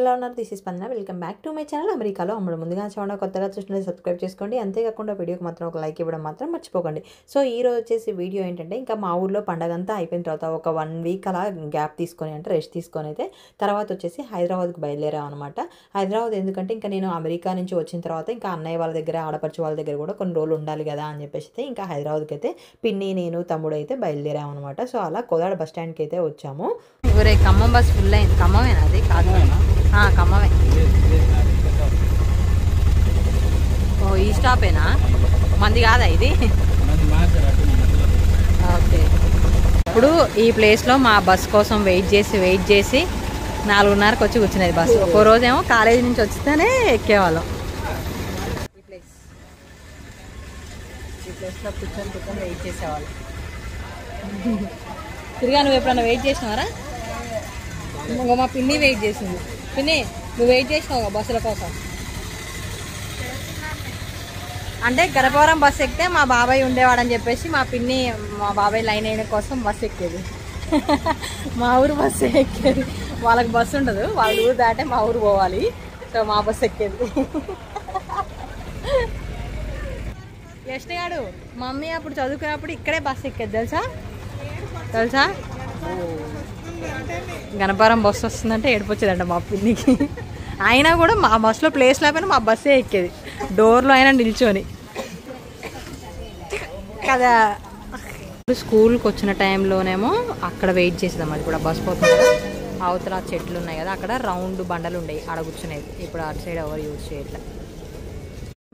ఎలా ఉన్నారు? This is స్పందన. Welcome back to my channel అమెరికాలో అమ్మడు. ముందుగా చూడండి, కొత్తగా చూస్తుంటే సబ్స్క్రైబ్ చేసుకోండి. అంతేకాకుండా వీడియోకి మాత్రం ఒక లైక్ ఇవ్వడం మాత్రం మర్చిపోకండి. సో ఈ రోజు వచ్చేసి వీడియో ఏంటంటే, ఇంకా మా ఊర్లో పండగ అంతా అయిపోయిన తర్వాత ఒక 1 వీక్ అలా గ్యాప్ తీసుకొని, అంటే రెస్ట్ తీసుకొని అయితే తర్వాత వచ్చేసి హైదరాబాద్కి బయలుదేరాం అనమాట. హైదరాబాద్ ఎందుకంటే, ఇంకా నేను అమెరికా నుంచి వచ్చిన తర్వాత ఇంకా అన్నయ్య వాళ్ళ దగ్గర, ఆడపడుచు వాళ్ళ దగ్గర కూడా కొన్ని రోజులు ఉండాలి కదా అని చెప్పేసి అయితే ఇంకా హైదరాబాద్కి అయితే పిన్ని, నేను, తమ్ముడు అయితే బయలుదేరాం అనమాట. సో అలా కోదాడ బస్ స్టాండ్కి అయితే వచ్చాము. ఊరే ఖమ్మం బస్ ఫుల్ అయింది. ఖమ్మమేనా? అది కాదు, ఖమ్మమే. ఓ, ఈ స్టాపేనా? మంది కాదా ఇది? ఓకే. ఇప్పుడు ఈ ప్లేస్లో మా బస్ కోసం వెయిట్ చేసి 4:30కి వచ్చి కూర్చునేది బస్సు. ఒక్కో రోజేమో కాలేజీ నుంచి వచ్చితేనే ఎక్కేవాళ్ళం. ఈ ప్లేస్లో కూర్చొని వెయిట్ చేసేవాళ్ళం. తిరిగా నువ్వు ఎప్పుడన్నా వెయిట్ చేసినావరా? మా పిన్ని వెయిట్ చేసింది. పిన్ని, నువ్వు వెయిట్ చేసినావు బస్సుల కోసం? అంటే గణపవరం బస్సు ఎక్కితే మా బాబాయ్ ఉండేవాడని చెప్పేసి మా పిన్ని మా బాబాయ్ లైన్ అయిన కోసం బస్సు ఎక్కేది. మా ఊరు బస్సు ఎక్కేది. వాళ్ళకి బస్సు ఉండదు, వాళ్ళ ఊరు దాటే మా ఊరు పోవాలి. సో మా బస్సు ఎక్కేది. యష్ణగాడు మమ్మీ అప్పుడు చదువుకున్నప్పుడు ఇక్కడే బస్సు ఎక్కేది తెలుసా? గణపవరం బస్సు వస్తుందంటే ఏడిపోచ్చేదంట మా పిన్నికి. అయినా కూడా మా బస్సులో ప్లేస్ లేకపోయినా మా బస్సే ఎక్కేది, డోర్లో అయినా నిల్చొని కదా. స్కూల్కి వచ్చిన టైంలోనేమో అక్కడ వెయిట్ చేసేదాం. అది కూడా బస్ పోతుంది కదా, అవతల చెట్లు ఉన్నాయి కదా, అక్కడ రౌండ్ బండలు ఉండేవి, ఆడ కూర్చునేది. ఇప్పుడు అటు సైడ్ ఎవరు యూజ్ చేయట్లేదు.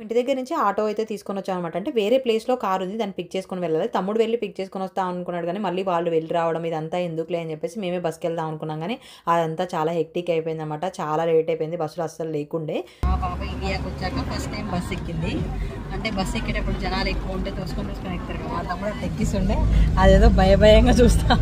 ఇంటి దగ్గర నుంచి ఆటో అయితే తీసుకొని వచ్చాం అనమాట. అంటే వేరే ప్లేస్లో కారు ఉంది, దాన్ని పిక్ చేసుకొని వెళ్ళాలి. తమ్ముడు వెళ్ళి పిక్ చేసుకొని వస్తాం అనుకున్నాడు, కానీ మళ్ళీ వాళ్ళు వెళ్ళి రావడం ఇదంతా ఎందుకులే అని చెప్పేసి మేమే బస్కి వెళ్దాం అనుకున్నాం. కానీ అదంతా చాలా హెక్టిక్ అయిపోయింది అనమాట. చాలా లేట్ అయిపోయింది, బస్సులు అస్సలు లేకుండే. మా పాప ఇండియాకి వచ్చాక ఫస్ట్ టైం బస్ ఎక్కింది. అంటే బస్సు ఎక్కేటప్పుడు జనాలు ఎక్కువ ఉంటే తోసుకొని ఎక్కుతారు కదా, మా తమ్ముడు అట్లా ఎక్కిస్తుండే అదేదో భయంగా చూస్తాం.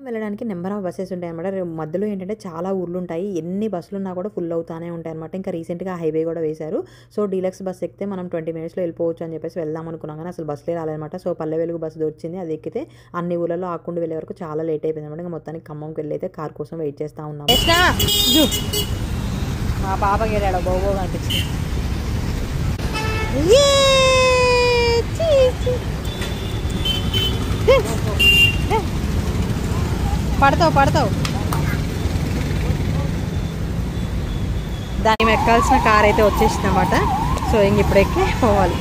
వెళ్ళడానికి నెంబర్ ఆఫ్ బస్సెస్ ఉంటాయి అనమాట. మధ్యలో ఏంటంటే చాలా ఊర్లు ఉంటాయి, ఎన్ని బస్సులు ఉన్నా కూడా ఫుల్ అవుతానే ఉంటాయి అనమాట. ఇంకా రీసెంట్గా హైవే కూడా వేశారు. సో డీలక్స్ బస్ ఎక్కితే మనం 20 minutesలో వెళ్ళిపోవచ్చు అని చెప్పేసి వెళ్దాం అనుకున్నాం, కానీ అసలు బస్సులే రాలేదన్నమాట. సో పల్లె వెలుగు బస్సు వచ్చింది, అది ఎక్కితే అన్ని ఊళ్ళలో ఆకుండా వెళ్ళే వరకు చాలా లేట్ అయిపోయింది అనమాట. ఇంకా మొత్తానికి ఖమ్మంకి వెళ్ళి అయితే కార్ కోసం వెయిట్ చేస్తూ ఉన్నాం. మా పాపకి వెళ్ళాడు బోగో అనిపించింది. పడతావు. దాన్ని ఎక్కాల్సిన కార్ అయితే వచ్చేసింది అనమాట. సో ఇంక ఇప్పుడు ఎక్కి పోవాలి.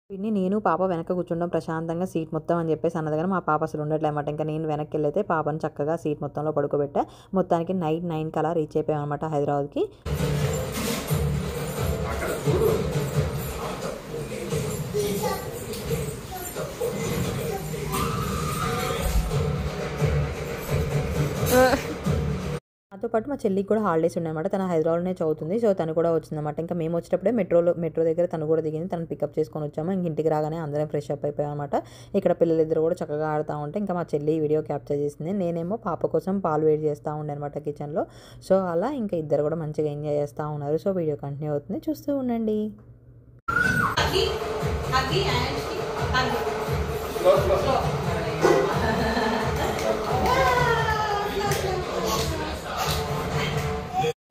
పిన్ని, నేను పాప వెనక కూర్చుంటాం ప్రశాంతంగా సీట్ మొత్తం అని చెప్పేసి అన్నది, కానీ మా పాప అసలు ఉండట్లే అనమాట. ఇంకా నేను వెనక్కి వెళ్ళైతే పాపను చక్కగా సీట్ మొత్తంలో పడుకోబెట్టా. మొత్తానికి నైట్ 9 కలా రీచ్ అయిపోయాం అనమాట హైదరాబాద్కి. నాతో పాటు మా చెల్లికి కూడా హాలిడేస్ ఉన్నాయన్నమాట. తను హైదరాబాద్లోనే చదువుతుంది. సో తను కూడా వచ్చిందన్నమాట. ఇంకా మేము వచ్చేటప్పుడే మెట్రో దగ్గర తను కూడా దిగింది. తను పికప్ చేసుకొని వచ్చాము. ఇంక ఇంటికి రాగానే అందరం ఫ్రెష్ అప్ అయిపోయాం అనమాట. ఇక్కడ పిల్లలిద్దరు కూడా చక్కగా ఆడుతూ ఉంటే ఇంకా మా చెల్లి వీడియో క్యాప్చర్ చేసింది. నేనేమో పాప కోసం పాలు వేడి చేస్తూ ఉండే అనమాట కిచెన్లో. సో అలా ఇంకా ఇద్దరు కూడా మంచిగా ఎంజాయ్ చేస్తూ ఉన్నారు. సో వీడియో కంటిన్యూ అవుతుంది, చూస్తూ ఉండండి.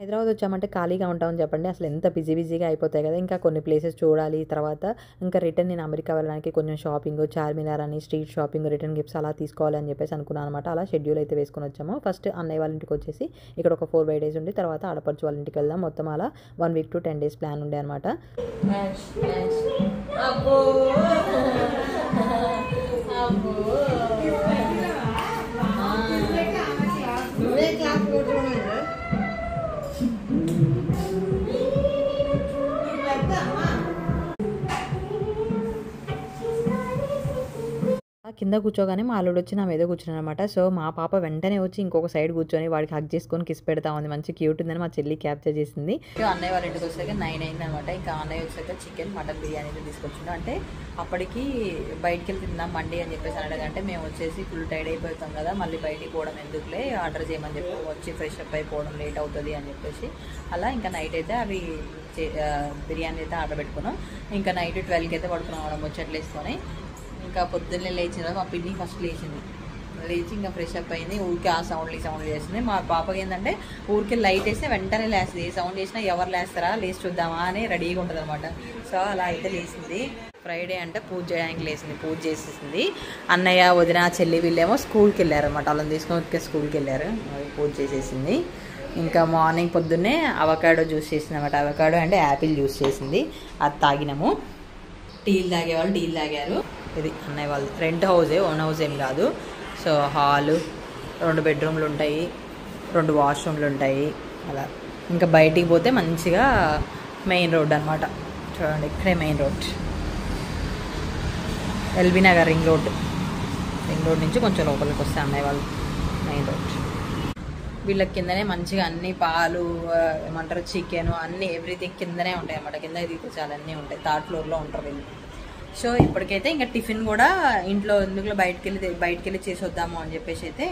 హైదరాబాద్ వచ్చామంటే ఖాళీగా ఉంటామని చెప్పండి, అసలు ఎంత బిజీగా అయిపోతాయి కదా. ఇంకా కొన్ని ప్లేసెస్ చూడాలి, తర్వాత ఇంకా రిటర్న్ నేను అమెరికా వెళ్ళడానికి కొంచెం షాపింగ్, చార్మినార్ అని స్ట్రీట్ షాపింగ్, రిటర్న్ గిఫ్ట్స్ అలా తీసుకోవాలి అని చెప్పేసి అనుకున్నాను అనమాట. అలా షెడ్యూల్ అయితే వేసుకొని వచ్చాము. ఫస్ట్ అన్నయ్య వాళ్ళ ఇంటికి వచ్చేసి ఇక్కడ ఒక 4-5 days ఉండి తర్వాత ఆడపడుచు వాళ్ళ ఇంటికి వెళ్దాం. మొత్తం అలా 1 week to 10 days ప్లాన్ ఉండే అనమాట. కింద కూర్చోగానే మా అల్లుడు వచ్చి నా మీద కూర్చున్నాను అనమాట. సో మా పాప వెంటనే వచ్చి ఇంకొక సైడ్ కూర్చొని వాడికి హగ్ చేసుకొని కిస్ పెడతా ఉంది. మంచి క్యూట్ ఉందని మా చెల్లి క్యాప్చర్ చేసింది. అన్నయ్య వాళ్ళ ఇంటికి వచ్చాక 9 అయింది అనమాట. ఇంకా అన్నయ్య వచ్చాక చికెన్ మటన్ బిర్యానీ తీసుకొచ్చిండు. అంటే అప్పటికి బయటికి వెళ్ళి తిందాం మండి అని చెప్పేసి అడగంటే మేము వచ్చేసి ఫుల్ టైర్డ్ అయిపోతాం కదా, మళ్ళీ బయటికి పోవడం ఎందుకులే, ఆర్డర్ చేయమని చెప్పి వచ్చి ఫ్రెష్ అప్ అయిపోవడం లేట్ అవుతుంది అని చెప్పేసి అలా ఇంకా నైట్ అయితే అవి బిర్యానీ అయితే ఆర్డర్ పెట్టుకున్నాం. ఇంకా నైట్ 12కి అయితే పడుకున్నాం ముచ్చట్లు వేసుకొని. ఇంకా పొద్దున్నే లేచిన మా పిన్ని ఫస్ట్ లేచింది. లేచి ఇంకా ఫ్రెష్ అప్ అయింది. ఊరికే ఆ సౌండ్ చేస్తుంది. మా పాపకి ఏంటంటే ఊరికే లైట్ వేస్తే వెంటనే లేస్తుంది. ఏ సౌండ్ చేసినా ఎవరు లేస్తారా లేచి చూద్దామా అని రెడీగా ఉంటుంది అనమాట. సో అలా అయితే లేచింది. ఫ్రైడే అంటే పూజ చేయడానికి లేచింది, పూజ చేసేసింది. అన్నయ్య వదిన చెల్లి వీళ్ళేమో స్కూల్కి వెళ్ళారు అనమాట. వాళ్ళని తీసుకొని స్కూల్కి వెళ్ళారు, పూజ చేసేసింది. ఇంకా మార్నింగ్ పొద్దున్నే అవకాడో జ్యూస్ చేసింది అనమాట. అవకాడో అంటే యాపిల్ జ్యూస్ చేసింది, అది తాగినాము. టీలు తాగేవాళ్ళు టీలు తాగారు. ఇది అన్నయ్య వాళ్ళు రెంట్ హౌసే, ఓన్ హౌస్ ఏం కాదు. సో హాలు, 2 బెడ్రూమ్లు ఉంటాయి, 2 వాష్రూమ్లు ఉంటాయి అలా. ఇంకా బయటికి పోతే మంచిగా మెయిన్ రోడ్ అనమాట. చూడండి ఇక్కడే main road, LB Nagar ring road నుంచి కొంచెం లోపలికి వస్తే అన్నయ్య వాళ్ళు మెయిన్ రోడ్. వీళ్ళకి కిందనే మంచిగా అన్ని పాలు ఏమంటారు చికెన్ అన్నీ ఎవ్రీథింగ్ కిందనే ఉంటాయి అన్నమాట. కింద తీసుకొచ్చాలి అన్నీ ఉంటాయి. 3rd ఫ్లోర్లో ఉంటారు వీళ్ళు. సో ఇప్పటికైతే ఇంకా టిఫిన్ కూడా ఇంట్లో ఎందుకు బయటికి వెళ్ళి చేసి వద్దాము అని చెప్పేసి అయితే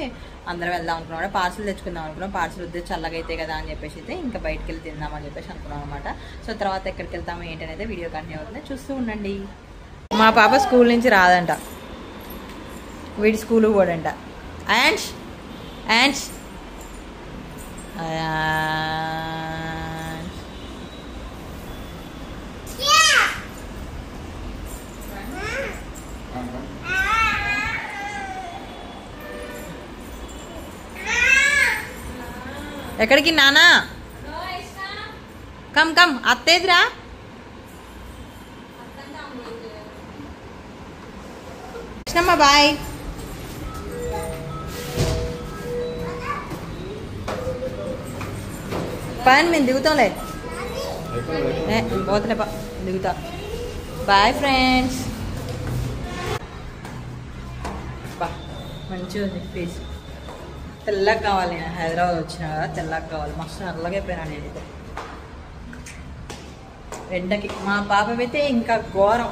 అందరం వెళ్దాం అనుకున్నాం. పార్సల్ తెచ్చుకుందాం అనుకున్నాం. పార్సల్ వద్దే చల్లగా అయితే కదా అని చెప్పేసి అయితే ఇంకా బయటికి వెళ్ళి తిందామని చెప్పేసి అనుకున్నాం అనమాట. సో తర్వాత ఎక్కడికి వెళ్తాము ఏంటనేది వీడియో కంటిన్యూ అవుతుంది, చూస్తూ ఉండండి. మా పాప స్కూల్ నుంచి రాదంట, వీడి స్కూల్ పోడంట. అండ్ ఎక్కడికి నానా? కమ్ అత్తేదిరా. కృష్ణమ్మ బాయ్. పని మేము దిగుతాంలే, పోతలే దిగుతా. Bye friends. బా మంచిగా ఉంది ప్లీజ్. తెల్లగా కావాలి, నేను హైదరాబాద్ వచ్చినా కదా తెల్లగా కావాలి. మస్తు నల్లగైపోయినా నేనైతే ఎండకి. మా పాపమైతే ఇంకా ఘోరం,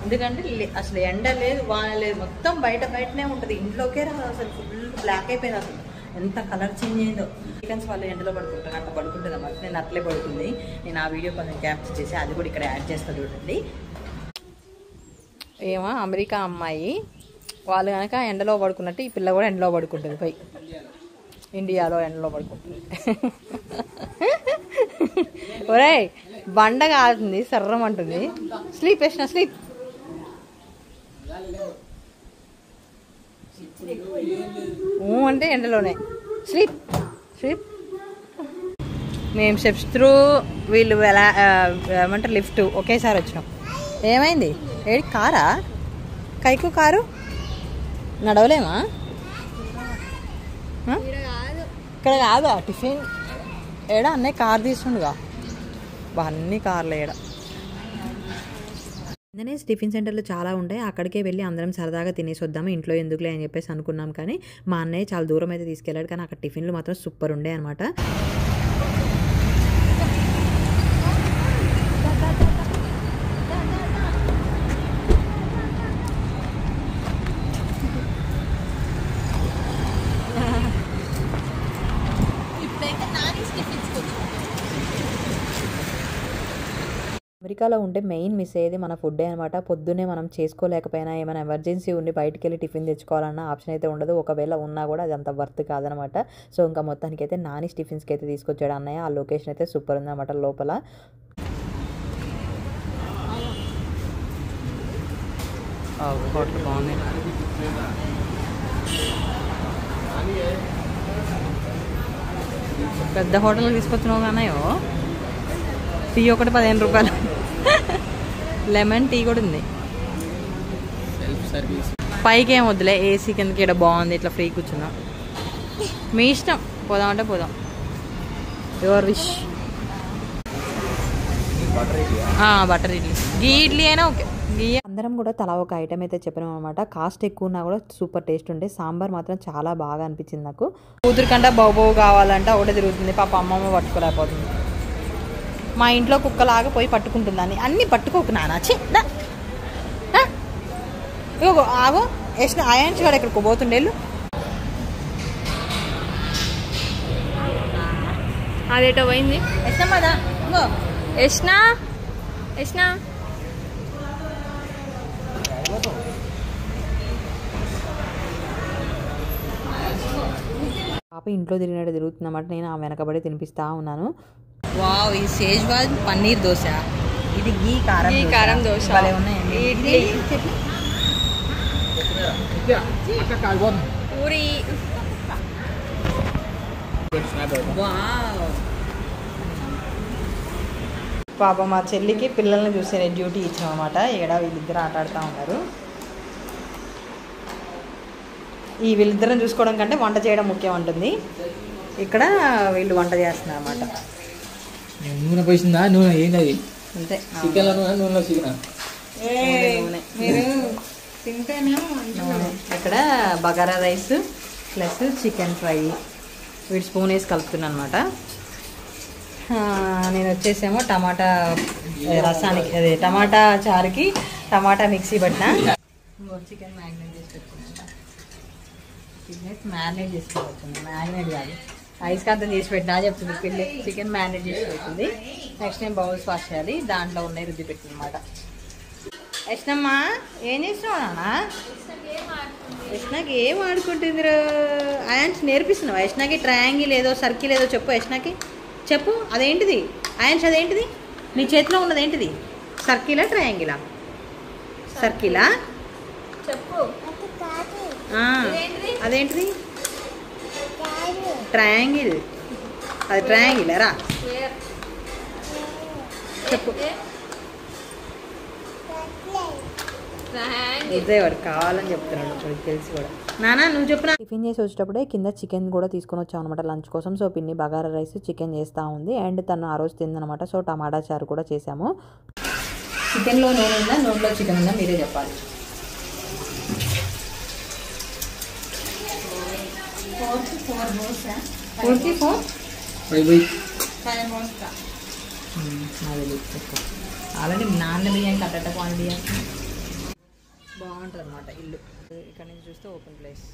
ఎందుకంటే అసలు ఎండ లేదు వాన లేదు, మొత్తం బయటనే ఉంటుంది, ఇంట్లోకే రాదు అసలు. ఫుల్ బ్లాక్ అయిపోయింది అసలు, ఎంత కలర్ చేంజ్ అయిందో. చికెన్స్ వాళ్ళు ఎండలో పడుకుంటారు, అట్లా పడుకుంటుంది అన్నమాట. నేను అట్లే పడుతుంది. నేను ఆ వీడియో కొంచెం క్యాప్చర్ చేసి అది కూడా ఇక్కడ యాడ్ చేస్తాను చూడండి. ఏమో అమెరికా అమ్మాయి వాళ్ళు కనుక ఎండలో పడుకున్నట్టు ఈ పిల్ల కూడా ఎండలో పడుకుంటుంది. పోయి ఇండియాలో ఎండలో పడుకుంటుంది. ఒరే బండ కాదుతుంది, సర్రం అంటుంది. స్లీప్ వేసిన స్లీప్. అంటే ఎండలోనే స్లీప్. మేము స్టెప్స్ త్రూ, వీళ్ళు ఎలా ఏమంటారు లిఫ్ట్ ఒకేసారి వచ్చినాం. ఏమైంది? ఏడి కారా? కైకు కారు నడవలేమా? ఇక్కడ కాదు టిఫిన్ ఏడా అన్నయ్య కార్ తీసుకుండుగా. అన్ని కార్లు ఏడా. వెంటనే టిఫిన్ సెంటర్లు చాలా ఉంటాయి, అక్కడికే వెళ్ళి అందరం సరదాగా తినేసి వద్దాము, ఇంట్లో ఎందుకులే అని చెప్పేసి అనుకున్నాం. కానీ మా అన్నయ్య చాలా దూరం అయితే తీసుకెళ్ళాడు, కానీ అక్కడ టిఫిన్లు మాత్రం సూపర్ ఉండే అనమాట. అమెరికాలో ఉంటే మెయిన్ మిస్ అయ్యేది మన ఫుడ్డే అనమాట. పొద్దున్నే మనం చేసుకోలేకపోయినా ఏమైనా ఎమర్జెన్సీ ఉండి బయటికి వెళ్ళి టిఫిన్ తెచ్చుకోవాలన్న ఆప్షన్ అయితే ఉండదు. ఒకవేళ ఉన్నా కూడా అది అంత వర్త్ కాదనమాట. సో ఇంకా మొత్తానికి అయితే నానిష్ టిఫిన్స్కి అయితే తీసుకొచ్చాడు అన్నయ్య. ఆ లొకేషన్ అయితే సూపర్ ఉందన్నమాట. లోపల హోటల్ బాగుంది. పెద్ద హోటల్ తీసుకొచ్చినావు కానయో. టీ ఒకటి 15 రూపాయలు. లెమన్ టీ కూడా ఉంది. పైకి ఏం వద్దులే, ఏసీ కిందకి ఇక్కడ బాగుంది, ఇట్లా ఫ్రీ కూర్చున్నాం. మీ ఇష్టం, పోదామంటే పోదాం, యువర్ విష్. బటర్ ఇడ్లీ, గీ ఇడ్లీ అయినా ఓకే. గీ అందరం కూడా తలా ఒక ఐటమ్ అయితే చెప్పినాం అనమాట. కాస్ట్ ఎక్కువ ఉన్నా కూడా సూపర్ టేస్ట్ ఉండే. సాంబార్ మాత్రం చాలా బాగా అనిపించింది నాకు. కూతురు కంటే బావు కావాలంటే ఒకటే తిరుగుతుంది, పాప అమ్మమ్మ పట్టుకోలేకపోతుంది. మా ఇంట్లో కుక్కలాగా పోయి పట్టుకుంటుందని అన్నీ పట్టుకోకు నానా. ఇగో ఆగో యష్ణ అయాన్స్ కూడా ఎక్కడికి పోతుండేళ్ళు. అదేటో పోయింది యష్ణమ్మదా. ఇంకో యష్ణ యష్ణ పాప ఇంట్లో తిరిగినట్టు తిరుగుతుందన్నమాట. నేను ఆ వెనకబడి తినిపిస్తా ఉన్నాను. వావ్, ఈ షేజ్వాన్ పన్నీర్ దోశ, ఇది గీ కారం దోశ భలే ఉన్నాయండి. ఇడ్లీ పూరి. పాప మా చెల్లికి పిల్లల్ని చూసే డ్యూటీ ఇచ్చాం అనమాట. ఇక్కడ వీళ్ళిద్దరు ఆట ఆడుతూ ఉన్నారు. ఈ వీళ్ళిద్దరిని చూసుకోవడం కంటే వంట చేయడం ముఖ్యం ఉంటుంది. ఇక్కడ వీళ్ళు వంట చేస్తున్నారు అన్నమాట. నూనె పోసిందా? నూనె ఏంటది? అంతే, చికెన్ నూనెలో చికెన్. ఇక్కడ bagara rice plus chicken fry. వీటి స్పూన్ వేసి కలుపుతున్నాను అనమాట. నేను వచ్చేసేమో టమాటా రసానికి, అదే టమాటా చారుకి టమాటా మిక్సీ పట్టిన. చికెన్ మ్యారినేట్ చేసి పెట్టుకున్నాను. మ్యారినేట్ చేసుకోవచ్చు, మ్యారినేట్ కాదు ఐస్కాంతం చేసి పెట్టినా చెప్తుంది పిల్లి. చికెన్ మ్యారినేట్ చేసి పెట్టింది. నెక్స్ట్ నేను బౌల్స్ వాష్ చేయాలి, దాంట్లో ఉన్నాయి రుద్ది పెట్టింది అనమాట. యష్ణమ్మా ఏం చేస్తున్నావు నాన్న? యష్ణకి ఏం ఆడుకుంటుంది? అయాన్స్ నేర్పిస్తున్నావు యష్ణకి? ట్రయాంగిల్ ఏదో సర్కిల్ ఏదో చెప్పు యష్ణకి, చెప్పు. అదేంటిది అయాన్స్? అదేంటిది నీ చేతిలో ఉన్నది? ఏంటిది? సర్కిలా ట్రయాంగిలా? సర్కిలా చెప్పు. అదేంటిది? ట్రయాంగిల్. అది ట్రయాంగిల్ రా చెప్పు. ఇదే వాడు కావాలని చెప్తున్నాడు, వాడికి తెలిసి కూడా. నానా నువ్వు చెప్పిన. టిఫిన్ చేసి వచ్చేటప్పుడే కింద చికెన్ కూడా తీసుకొని వచ్చాం అనమాట లంచ్ కోసం. సో పిన్ని బగారా రైస్ చికెన్ చేస్తూ ఉంది. అండ్ తను ఆ రోజు తిందనమాట. సో టమాటా చారు కూడా చేసాము. చికెన్లో నూనె ఉందా, నూనెలో చికెన్ ఉందా మీరే చెప్పాలి. 4 ఆల్రెడీ నాన్న బియ్యం కట్టట క్వాంటిటీ బాగుంటుంది అనమాట ఇల్లు. ఇక్కడ నుంచి చూస్తే ఓపెన్ ప్లేస్.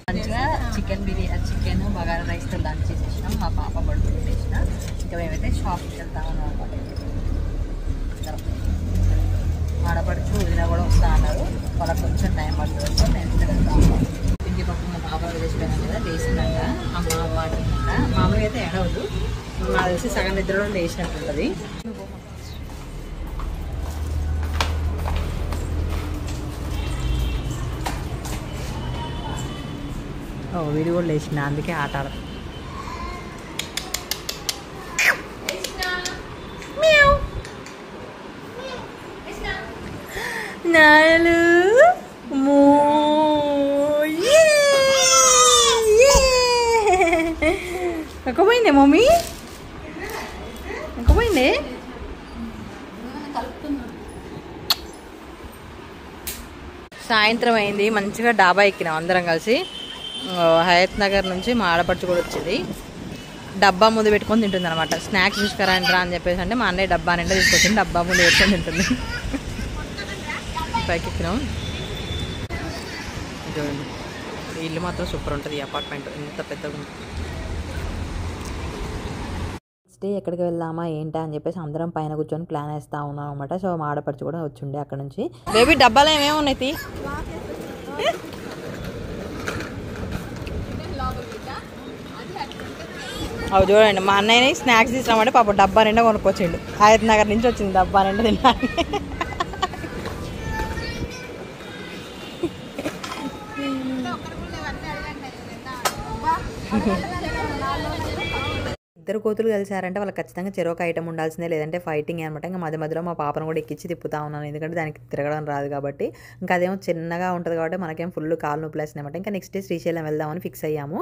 మంచిగా చికెన్ బిర్యానీ, చికెన్ బగారా రైస్తో లంచ్ చేసేసినాం. మా పాప పడుకుని చేసిన. ఇంకా మేమైతే షాప్కి వెళ్తా ఉన్నాం అనమాట. ఆడపడుచు వదిన కూడా వస్తా అన్నారు. వాళ్ళకి కొంచెం టైం పడుతుంది. సో నేను వెళ్తా ఉన్నాను. ఇంటి పక్కన మా పాప వేసిపోయినాం కదా, లేచినాక అమ్మ వాటినాక మామూలుగా అయితే ఎడవదు. నాకు తెలిసి సగం నిద్రలో లేచినట్టుంటుంది. వీడు కూడా లేచిన, అందుకే ఆట ఆడ. నాలు ఎక్కపోయిందే మమ్మీ, ఎక్కపోయిందే. సాయంత్రం అయింది, మంచిగా డాబా ఎక్కినాం అందరం కలిసి. హయత్ నగర్ నుంచి మా ఆడపడుచు కూడా వచ్చింది. డబ్బా ముందు పెట్టుకొని తింటుంది అనమాట. స్నాక్స్ తీసుకురాండిరా అని చెప్పేసి అంటే మా అన్నయ్య డబ్బా నిండా తీసుకొచ్చింది. డబ్బా ముందు పెట్టుకొని తింటుంది. పైకి ఎక్కినాం. చూడండి, ఇల్లు మాత్రం సూపర్ ఉంటుంది. ఈ అపార్ట్మెంట్ ఎంత పెద్దగా ఉంది. నెక్స్ట్ డే ఎక్కడికి వెళ్దామా ఏంటా అని చెప్పేసి అందరం పైన కూర్చొని ప్లాన్ వేస్తూ ఉన్నాం అనమాట. సో మా ఆడపడుచు కూడా వచ్చిండే అక్కడ నుంచి. బేబీ డబ్బాలు ఏమేమి ఉన్నాయి? అవి చూడండి, మా అన్నయ్యని స్నాక్స్ తీసుకురామంటే పాప డబ్బా నిండా కొనుక్కొచ్చిండు. హయత్ నగర్ నుంచి వచ్చింది డబ్బా నిండా తిన్నాను. ఇద్దరు కోతులు కలిసారంటే వాళ్ళకి ఖచ్చితంగా చెరొక ఐటమ్ ఉండాల్సిందే, లేదంటే ఫైటింగ్ అనమాట. ఇంకా మధ్య మధ్యలో మా పాపను కూడా ఎక్కించి తిప్పుతా ఉన్నాను, ఎందుకంటే దానికి తిరగడం రాదు కాబట్టి. ఇంకా అదేమో చిన్నగా ఉంటుంది కాబట్టి మనకేం ఫుల్ కాలు నొప్పులు వేసినాయి అనమాట. ఇంకా నెక్స్ట్ డే శ్రీశైలం వెళ్దామని ఫిక్స్ అయ్యాము.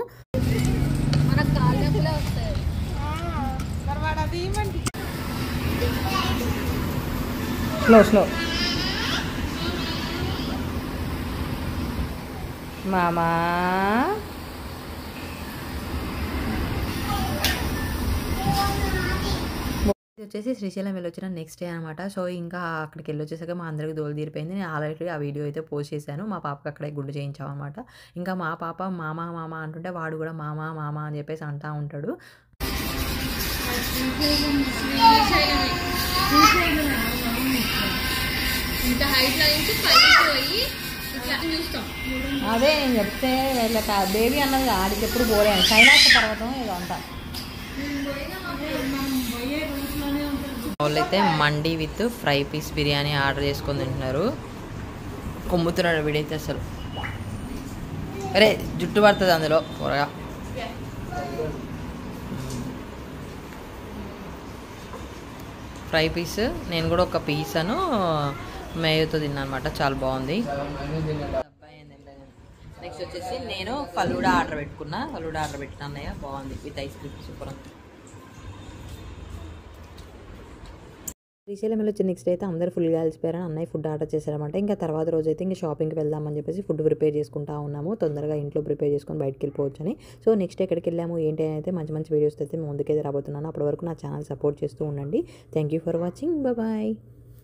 స్లో మామా ఇది వచ్చేసి శ్రీశైలం వెళ్ళొచ్చిన నెక్స్ట్ డే అనమాట. సో ఇంకా అక్కడికి వెళ్ళొచ్చేసాక మా అందరికి దోలు తీరిపోయింది. నేను ఆల్రెడీ ఆ వీడియో అయితే పోస్ట్ చేశాను. మా పాపకి అక్కడే గుండు చేయించాం అనమాట. ఇంకా మా పాప మామ మామ అంటుంటే వాడు కూడా మామ మామ అని చెప్పేసి అంటూ ఉంటాడు. అదే నేను చెప్తే వీళ్ళకి బేబీ అన్నది ఆడికి ఎప్పుడు పోలే కైలాస పర్వతం ఏదో అంట. వాళ్ళైతే మండి with fry piece biryani order చేసుకొని తింటున్నారు. కొమ్ముతున్నాడు వీడైతే అసలు. అరే జుట్టు పడుతుంది అందులో త్వరగా. ఫ్రై పీస్ నేను కూడా ఒక పీస్ అను మేయోతో తిన్నాను అనమాట. చాలా బాగుంది. నెక్స్ట్ వచ్చేసి నేను ఫలూడా ఆర్డర్ పెట్టుకున్నా. ఫలూడా ఆర్డర్ పెట్టిన అన్నయ్య బాగుంది విత్ ఐస్ క్రీమ్ సూపర్ ఉంది. శ్రీశైలం వచ్చి నెక్స్ట్ అయితే అందరూ ఫుల్గా కలిసిపోయారని అన్నయ్య ఫుడ్ ఆర్డర్ చేశారనమాట. ఇంకా తర్వాత రోజు అయితే ఇంకా షాపింగ్కి వెళ్దామని చెప్పేసి ఫుడ్ ప్రిపేర్ చేసుకుంటా ఉన్నాము. తొందరగా ఇంట్లో ప్రిపేర్ చేసుకొని బయటకు వెళ్ళిపోవచ్చు అని. సో నెక్స్ట్ ఎక్కడికి వెళ్ళాము ఏంటి అని అయితే మంచి మంచి వీడియోస్ అయితే ముందుకైతే రాబోతున్నాను. అప్పటి వరకు నా ఛానల్ సపోర్ట్ చేస్తూ ఉండండి. Thank you for watching. Bye.